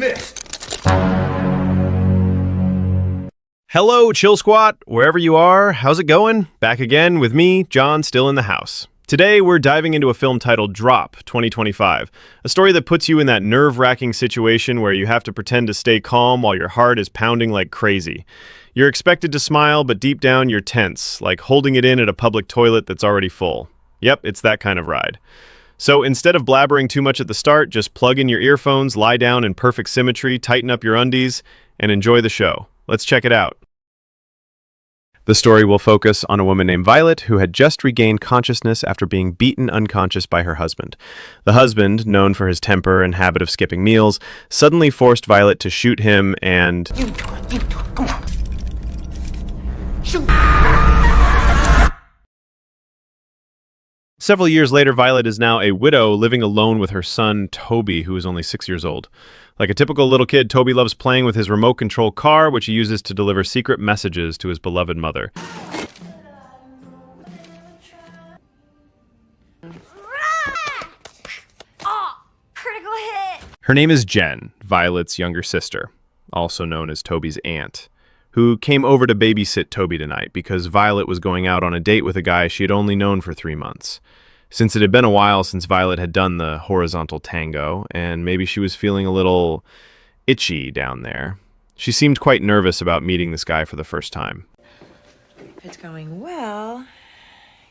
missed. Hello, Chill Squat, wherever you are. How's it going? Back again with me, John, still in the house. Today, we're diving into a film titled Drop 2025, a story that puts you in that nerve-wracking situation where you have to pretend to stay calm while your heart is pounding like crazy. You're expected to smile, but deep down you're tense, like holding it in at a public toilet that's already full. Yep, it's that kind of ride. So instead of blabbering too much at the start, just plug in your earphones, lie down in perfect symmetry, tighten up your undies, and enjoy the show. Let's check it out. The story will focus on a woman named Violet who had just regained consciousness after being beaten unconscious by her husband. The husband, known for his temper and habit of skipping meals, suddenly forced Violet to shoot him and... You do it, come on. Shoot! Several years later, Violet is now a widow living alone with her son, Toby, who is only 6 years old. Like a typical little kid, Toby loves playing with his remote-control car, which he uses to deliver secret messages to his beloved mother. Oh, critical hit! Her name is Jen, Violet's younger sister, also known as Toby's aunt, who came over to babysit Toby tonight because Violet was going out on a date with a guy she had only known for 3 months. Since it had been a while since Violet had done the horizontal tango, and maybe she was feeling a little itchy down there, she seemed quite nervous about meeting this guy for the first time. If it's going well,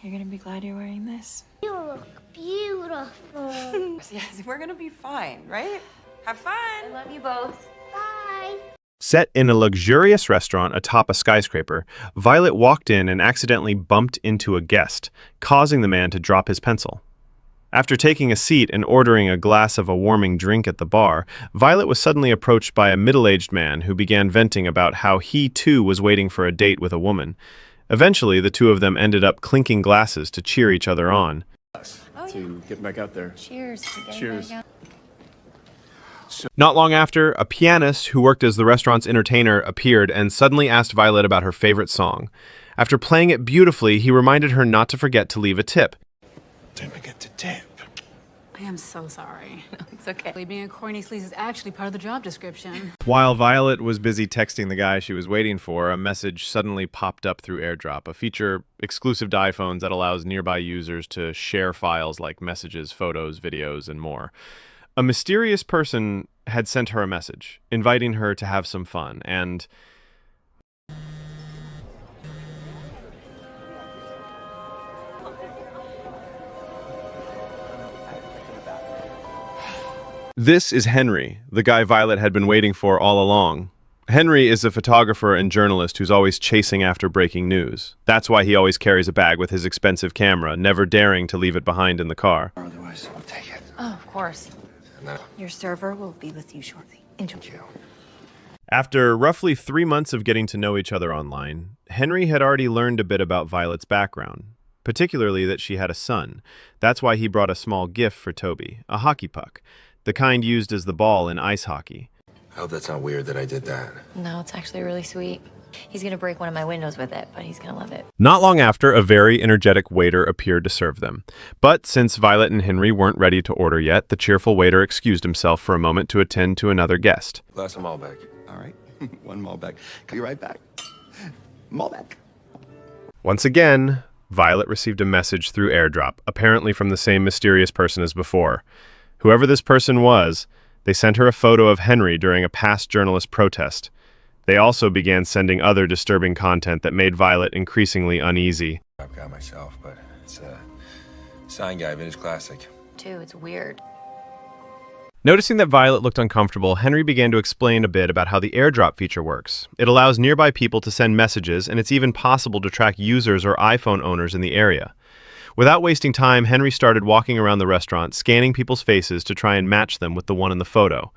you're gonna be glad you're wearing this. You look beautiful. Yes, we're gonna be fine, right? Have fun! I love you both. Bye. Set in a luxurious restaurant atop a skyscraper, Violet walked in and accidentally bumped into a guest, causing the man to drop his pencil. After taking a seat and ordering a glass of a warming drink at the bar, Violet was suddenly approached by a middle-aged man who began venting about how he too was waiting for a date with a woman. Eventually, the two of them ended up clinking glasses to cheer each other on. To get back out there. Cheers. Cheers. Not long after, a pianist who worked as the restaurant's entertainer appeared and suddenly asked Violet about her favorite song. After playing it beautifully, he reminded her not to forget to leave a tip. Don't forget to tip. I am so sorry. It's okay. Being a corny sleaze is actually part of the job description. While Violet was busy texting the guy she was waiting for, a message suddenly popped up through AirDrop, a feature exclusive to iPhones that allows nearby users to share files like messages, photos, videos, and more. A mysterious person had sent her a message, inviting her to have some fun, and... This is Henry, the guy Violet had been waiting for all along. Henry is a photographer and journalist who's always chasing after breaking news. That's why he always carries a bag with his expensive camera, never daring to leave it behind in the car. Otherwise, we'll take it. Oh, of course. No. Your server will be with you shortly. Enjoy. After roughly 3 months of getting to know each other online, Henry had already learned a bit about Violet's background, particularly that she had a son. That's why he brought a small gift for Toby, a hockey puck, the kind used as the ball in ice hockey. I hope that's not weird that I did that. No, it's actually really sweet. He's gonna break one of my windows with it, but he's gonna love it. Not long after, a very energetic waiter appeared to serve them. But since Violet and Henry weren't ready to order yet, the cheerful waiter excused himself for a moment to attend to another guest. Glass of Malbec. All right, one Malbec. Be right back. Malbec. Once again, Violet received a message through AirDrop, apparently from the same mysterious person as before. Whoever this person was, they sent her a photo of Henry during a past journalist protest. They also began sending other disturbing content that made Violet increasingly uneasy. I've got myself, but it's a sign guy, vintage classic. Too, it's weird. Noticing that Violet looked uncomfortable, Henry began to explain a bit about how the AirDrop feature works. It allows nearby people to send messages, and it's even possible to track users or iPhone owners in the area. Without wasting time, Henry started walking around the restaurant, scanning people's faces to try and match them with the one in the photo.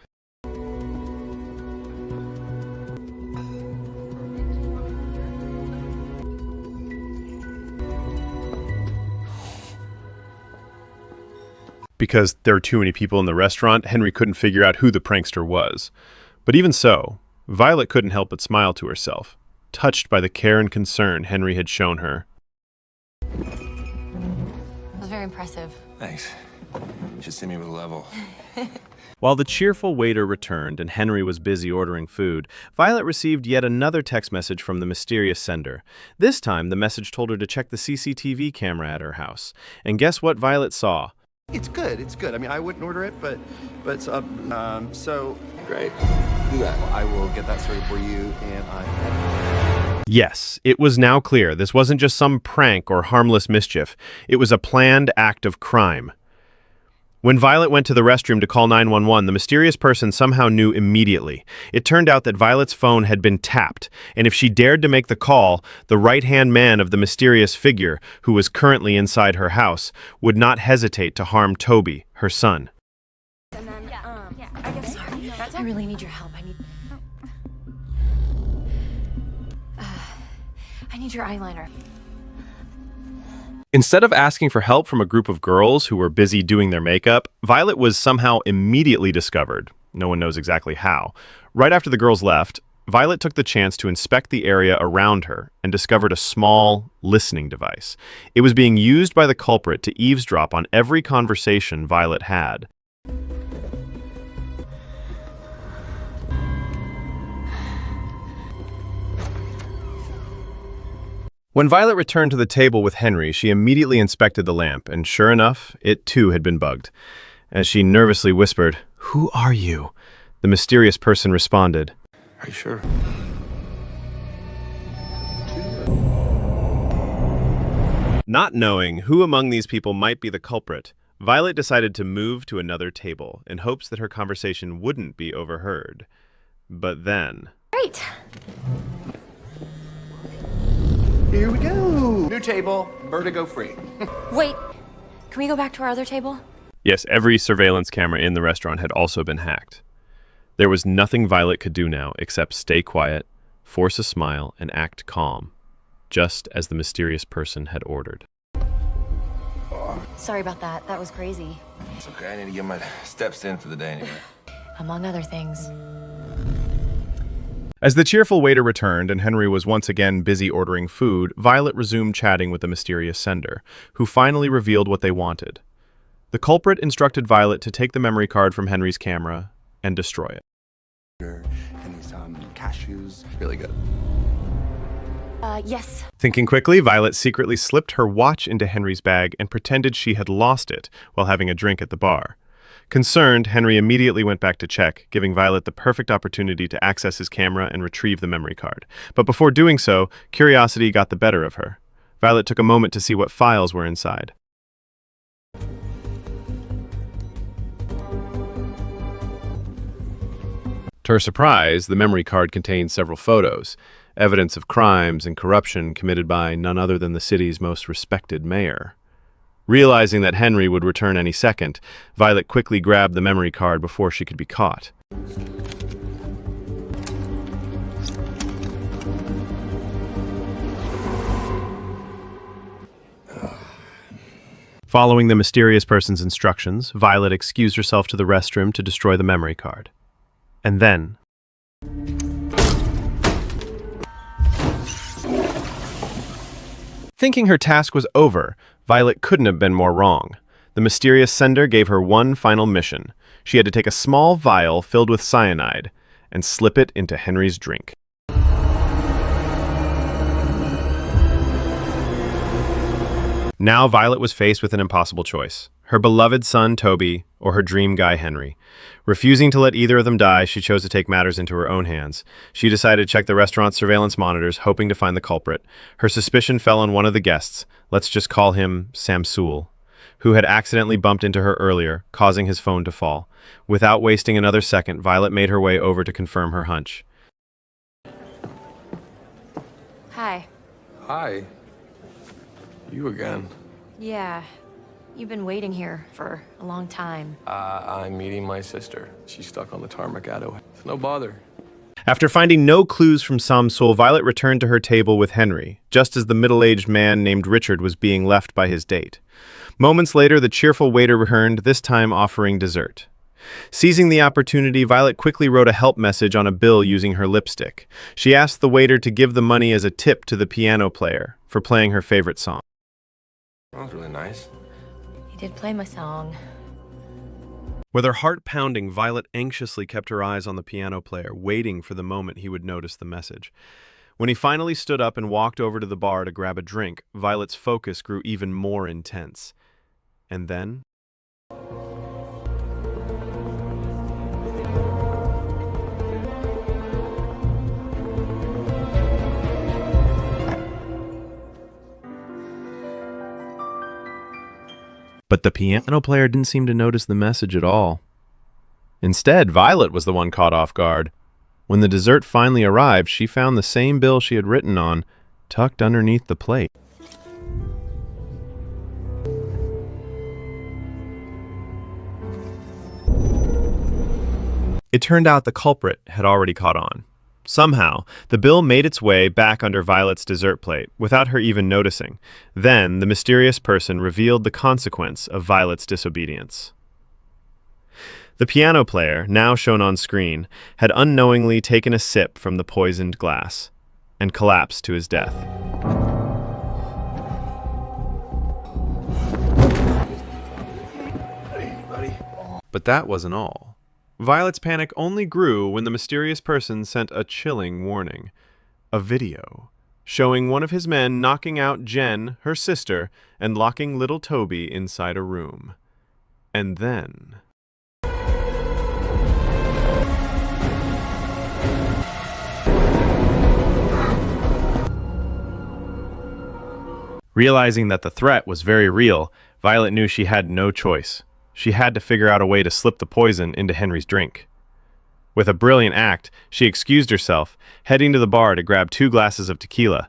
Because there were too many people in the restaurant, Henry couldn't figure out who the prankster was. But even so, Violet couldn't help but smile to herself, touched by the care and concern Henry had shown her. It was very impressive. Thanks. Just hit me with a level. While the cheerful waiter returned and Henry was busy ordering food, Violet received yet another text message from the mysterious sender. This time, the message told her to check the CCTV camera at her house. And guess what Violet saw? It's good. It's good. I mean, I wouldn't order it, but so Great. Do that. I will get that started for you, and Yes, it was now clear this wasn't just some prank or harmless mischief. It was a planned act of crime. When Violet went to the restroom to call 911, the mysterious person somehow knew immediately. It turned out that Violet's phone had been tapped, and if she dared to make the call, the right-hand man of the mysterious figure, who was currently inside her house, would not hesitate to harm Toby, her son. I really need your help. I need your eyeliner. Instead of asking for help from a group of girls who were busy doing their makeup, Violet was somehow immediately discovered. No one knows exactly how. Right after the girls left, Violet took the chance to inspect the area around her and discovered a small listening device. It was being used by the culprit to eavesdrop on every conversation Violet had. When Violet returned to the table with Henry, she immediately inspected the lamp, and sure enough, it too had been bugged. As she nervously whispered, "Who are you?" the mysterious person responded, Are you sure? Not knowing who among these people might be the culprit, Violet decided to move to another table in hopes that her conversation wouldn't be overheard. But then... Great. here we go. New table, vertigo free. Wait, can we go back to our other table? Yes, every surveillance camera in the restaurant had also been hacked. There was nothing Violet could do now except stay quiet, force a smile, and act calm, just as the mysterious person had ordered. Sorry about that. That was crazy. It's okay. I need to get my steps in for the day anyway. Among other things. As the cheerful waiter returned and Henry was once again busy ordering food, Violet resumed chatting with the mysterious sender, who finally revealed what they wanted. The culprit instructed Violet to take the memory card from Henry's camera and destroy it. And these cashews, really good. Yes. Thinking quickly, Violet secretly slipped her watch into Henry's bag and pretended she had lost it while having a drink at the bar. Concerned, Henry immediately went back to check, giving Violet the perfect opportunity to access his camera and retrieve the memory card. But before doing so, curiosity got the better of her. Violet took a moment to see what files were inside. To her surprise, the memory card contained several photos, evidence of crimes and corruption committed by none other than the city's most respected mayor. Realizing that Henry would return any second, Violet quickly grabbed the memory card before she could be caught. Following the mysterious person's instructions, Violet excused herself to the restroom to destroy the memory card. And then... Thinking her task was over, Violet couldn't have been more wrong. The mysterious sender gave her one final mission. She had to take a small vial filled with cyanide and slip it into Henry's drink. Now Violet was faced with an impossible choice. Her beloved son, Toby, or her dream guy, Henry. Refusing to let either of them die, she chose to take matters into her own hands. She decided to check the restaurant's surveillance monitors, hoping to find the culprit. Her suspicion fell on one of the guests, let's just call him Samsul, who had accidentally bumped into her earlier, causing his phone to fall. Without wasting another second, Violet made her way over to confirm her hunch. Hi. Hi. You again. Yeah. You've been waiting here for a long time. I'm meeting my sister. She's stuck on the tarmac auto. It's no bother. After finding no clues from Samsul, Violet returned to her table with Henry, just as the middle-aged man named Richard was being left by his date. Moments later, the cheerful waiter returned, this time offering dessert. Seizing the opportunity, Violet quickly wrote a help message on a bill using her lipstick. She asked the waiter to give the money as a tip to the piano player for playing her favorite song. That was really nice. He did play my song. With her heart pounding, Violet anxiously kept her eyes on the piano player, waiting for the moment he would notice the message. When he finally stood up and walked over to the bar to grab a drink, Violet's focus grew even more intense. And then... But the piano player didn't seem to notice the message at all. Instead, Violet was the one caught off guard. When the dessert finally arrived, she found the same bill she had written on, tucked underneath the plate. It turned out the culprit had already caught on. Somehow, the bill made its way back under Violet's dessert plate, without her even noticing. Then, the mysterious person revealed the consequence of Violet's disobedience. The piano player, now shown on screen, had unknowingly taken a sip from the poisoned glass and collapsed to his death. But that wasn't all. Violet's panic only grew when the mysterious person sent a chilling warning. A video showing one of his men knocking out Jen, her sister, and locking little Toby inside a room. And then... Realizing that the threat was very real, Violet knew she had no choice. She had to figure out a way to slip the poison into Henry's drink. With a brilliant act, she excused herself, heading to the bar to grab 2 glasses of tequila.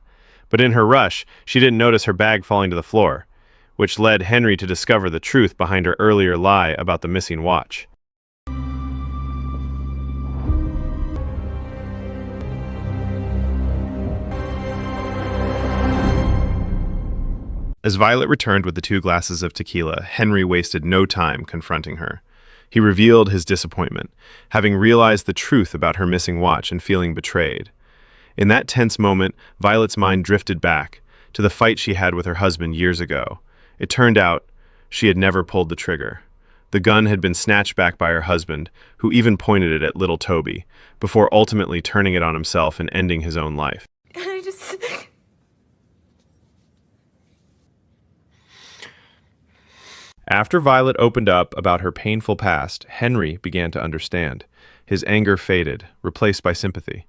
But in her rush, she didn't notice her bag falling to the floor, which led Henry to discover the truth behind her earlier lie about the missing watch. As Violet returned with the 2 glasses of tequila, Henry wasted no time confronting her. He revealed his disappointment, having realized the truth about her missing watch and feeling betrayed. In that tense moment, Violet's mind drifted back to the fight she had with her husband years ago. It turned out she had never pulled the trigger. The gun had been snatched back by her husband, who even pointed it at little Toby, before ultimately turning it on himself and ending his own life. After Violet opened up about her painful past, Henry began to understand. His anger faded, replaced by sympathy.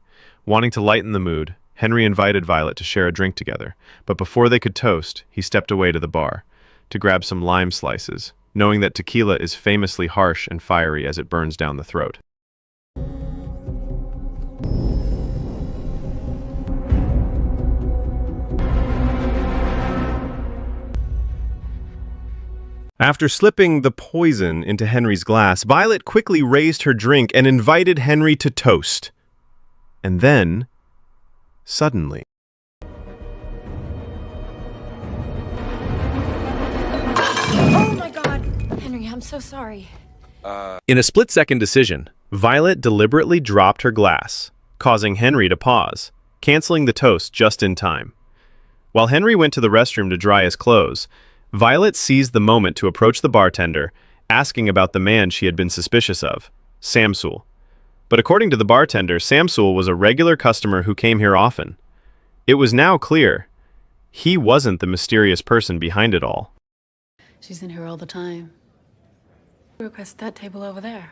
Wanting to lighten the mood, Henry invited Violet to share a drink together, but before they could toast, he stepped away to the bar to grab some lime slices, knowing that tequila is famously harsh and fiery as it burns down the throat. After slipping the poison into Henry's glass, Violet quickly raised her drink and invited Henry to toast. And then, suddenly... Oh my God! Henry, I'm so sorry. In a split-second decision, Violet deliberately dropped her glass, causing Henry to pause, canceling the toast just in time. While Henry went to the restroom to dry his clothes, Violet seized the moment to approach the bartender, asking about the man she had been suspicious of, Samsul. But according to the bartender, Samsul was a regular customer who came here often. It was now clear he wasn't the mysterious person behind it all. She's in here all the time. Request that table over there.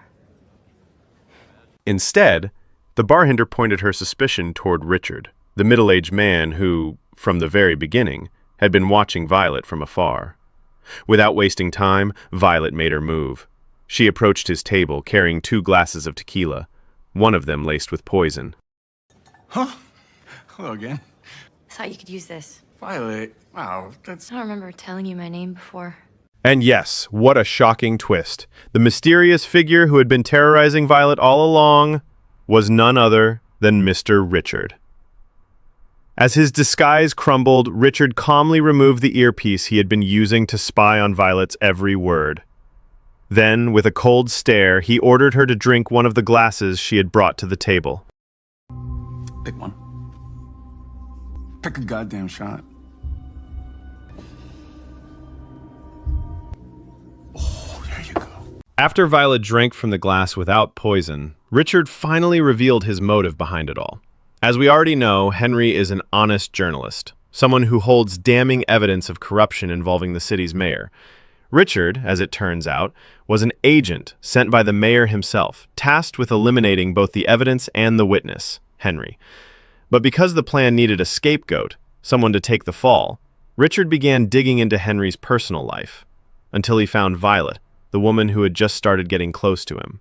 Instead, the bartender pointed her suspicion toward Richard, the middle-aged man who, from the very beginning, had been watching Violet from afar. Without wasting time, Violet made her move. She approached his table, carrying 2 glasses of tequila, one of them laced with poison. Huh? Hello again. I thought you could use this. Violet. Wow, that's... I don't remember telling you my name before. And yes, what a shocking twist. The mysterious figure who had been terrorizing Violet all along was none other than Mr. Richard. As his disguise crumbled, Richard calmly removed the earpiece he had been using to spy on Violet's every word. Then, with a cold stare, he ordered her to drink one of the glasses she had brought to the table. Pick one. Pick a goddamn shot. Oh, there you go. After Violet drank from the glass without poison, Richard finally revealed his motive behind it all. As we already know, Henry is an honest journalist, someone who holds damning evidence of corruption involving the city's mayor. Richard, as it turns out, was an agent sent by the mayor himself, tasked with eliminating both the evidence and the witness, Henry. But because the plan needed a scapegoat, someone to take the fall, Richard began digging into Henry's personal life, until he found Violet, the woman who had just started getting close to him.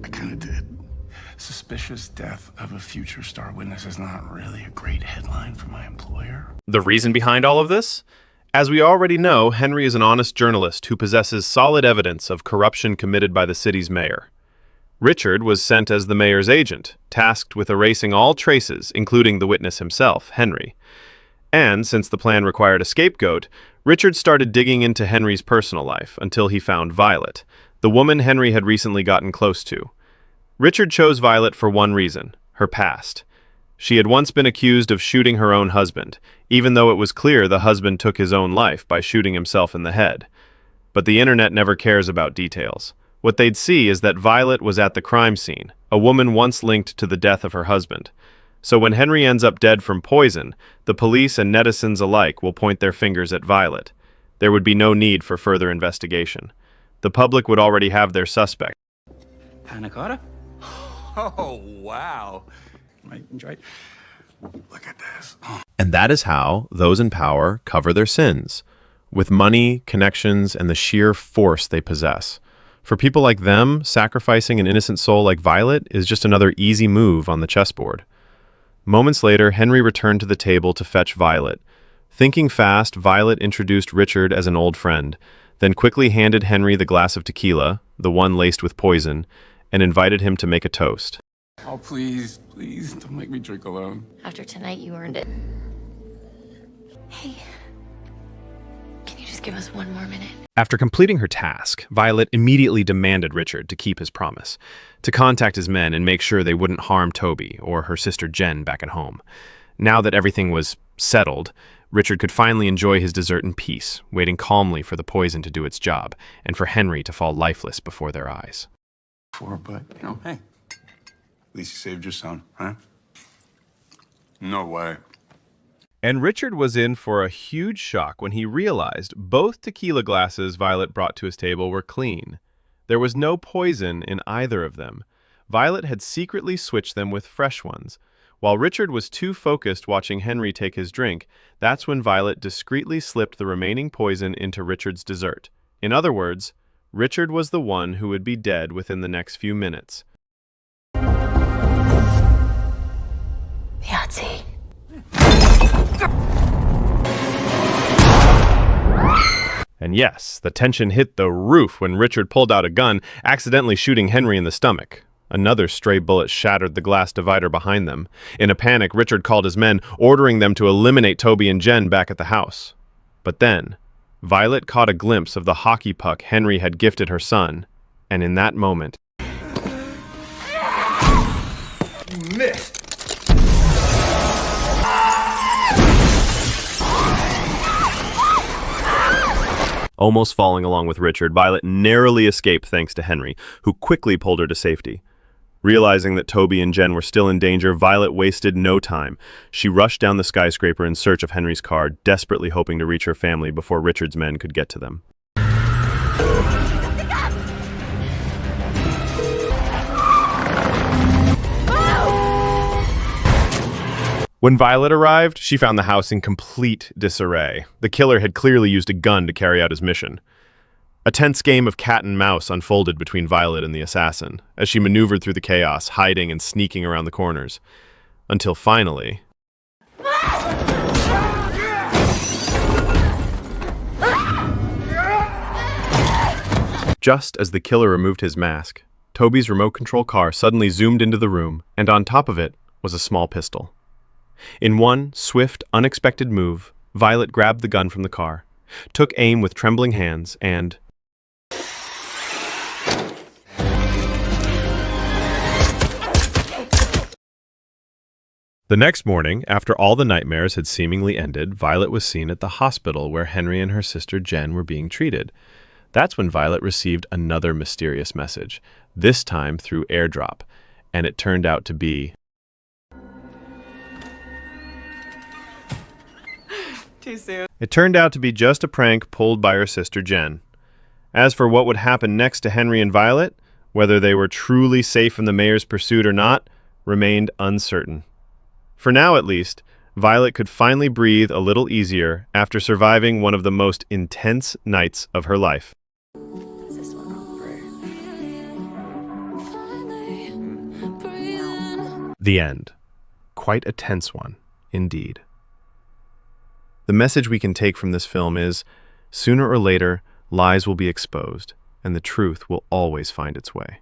I kind of did. Suspicious death of a future star witness is not really a great headline for my employer. The reason behind all of this? As we already know, Henry is an honest journalist who possesses solid evidence of corruption committed by the city's mayor. Richard was sent as the mayor's agent, tasked with erasing all traces, including the witness himself, Henry. And since the plan required a scapegoat, Richard started digging into Henry's personal life until he found Violet, the woman Henry had recently gotten close to. Richard chose Violet for one reason: her past. She had once been accused of shooting her own husband, even though it was clear the husband took his own life by shooting himself in the head. But the internet never cares about details. What they'd see is that Violet was at the crime scene, a woman once linked to the death of her husband. So when Henry ends up dead from poison, the police and netizens alike will point their fingers at Violet. There would be no need for further investigation. The public would already have their suspect. Panna cotta? Oh, wow. Might enjoy it. Look at this. Oh. And that is how those in power cover their sins, with money, connections, and the sheer force they possess. For people like them, sacrificing an innocent soul like Violet is just another easy move on the chessboard. Moments later, Henry returned to the table to fetch Violet. Thinking fast, Violet introduced Richard as an old friend, then quickly handed Henry the glass of tequila, the one laced with poison, and invited him to make a toast. Oh, please, please, don't make me drink alone. After tonight, you earned it. Hey, can you just give us one more minute? After completing her task, Violet immediately demanded Richard to keep his promise, to contact his men and make sure they wouldn't harm Toby or her sister Jen back at home. Now that everything was settled, Richard could finally enjoy his dessert in peace, waiting calmly for the poison to do its job and for Henry to fall lifeless before their eyes. But, hey, at least you saved your son, huh? No way. And Richard was in for a huge shock when he realized both tequila glasses Violet brought to his table were clean. There was no poison in either of them. Violet had secretly switched them with fresh ones. While Richard was too focused watching Henry take his drink, that's when Violet discreetly slipped the remaining poison into Richard's dessert. In other words, Richard was the one who would be dead within the next few minutes. Yahtzee. And yes, the tension hit the roof when Richard pulled out a gun, accidentally shooting Henry in the stomach. Another stray bullet shattered the glass divider behind them. In a panic, Richard called his men, ordering them to eliminate Toby and Jen back at the house. But then, Violet caught a glimpse of the hockey puck Henry had gifted her son, and in that moment... You missed. Almost falling along with Richard, Violet narrowly escaped thanks to Henry, who quickly pulled her to safety. Realizing that Toby and Jen were still in danger, Violet wasted no time. She rushed down the skyscraper in search of Henry's car, desperately hoping to reach her family before Richard's men could get to them. When Violet arrived, she found the house in complete disarray. The killer had clearly used a gun to carry out his mission. A tense game of cat and mouse unfolded between Violet and the assassin, as she maneuvered through the chaos, hiding and sneaking around the corners. Until finally... Just as the killer removed his mask, Toby's remote control car suddenly zoomed into the room, and on top of it was a small pistol. In one swift, unexpected move, Violet grabbed the gun from the car, took aim with trembling hands, and... The next morning, after all the nightmares had seemingly ended, Violet was seen at the hospital where Henry and her sister Jen were being treated. That's when Violet received another mysterious message, this time through airdrop, and it turned out to be... Too soon. It turned out to be just a prank pulled by her sister Jen. As for what would happen next to Henry and Violet, whether they were truly safe from the mayor's pursuit or not, remained uncertain. For now, at least, Violet could finally breathe a little easier after surviving one of the most intense nights of her life. Is this one over? The end. Quite a tense one, indeed. The message we can take from this film is, sooner or later, lies will be exposed, and the truth will always find its way.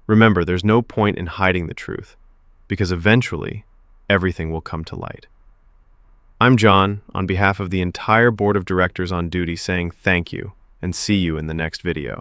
Remember, there's no point in hiding the truth, because eventually, everything will come to light. I'm John, on behalf of the entire board of directors on duty, saying thank you, and see you in the next video.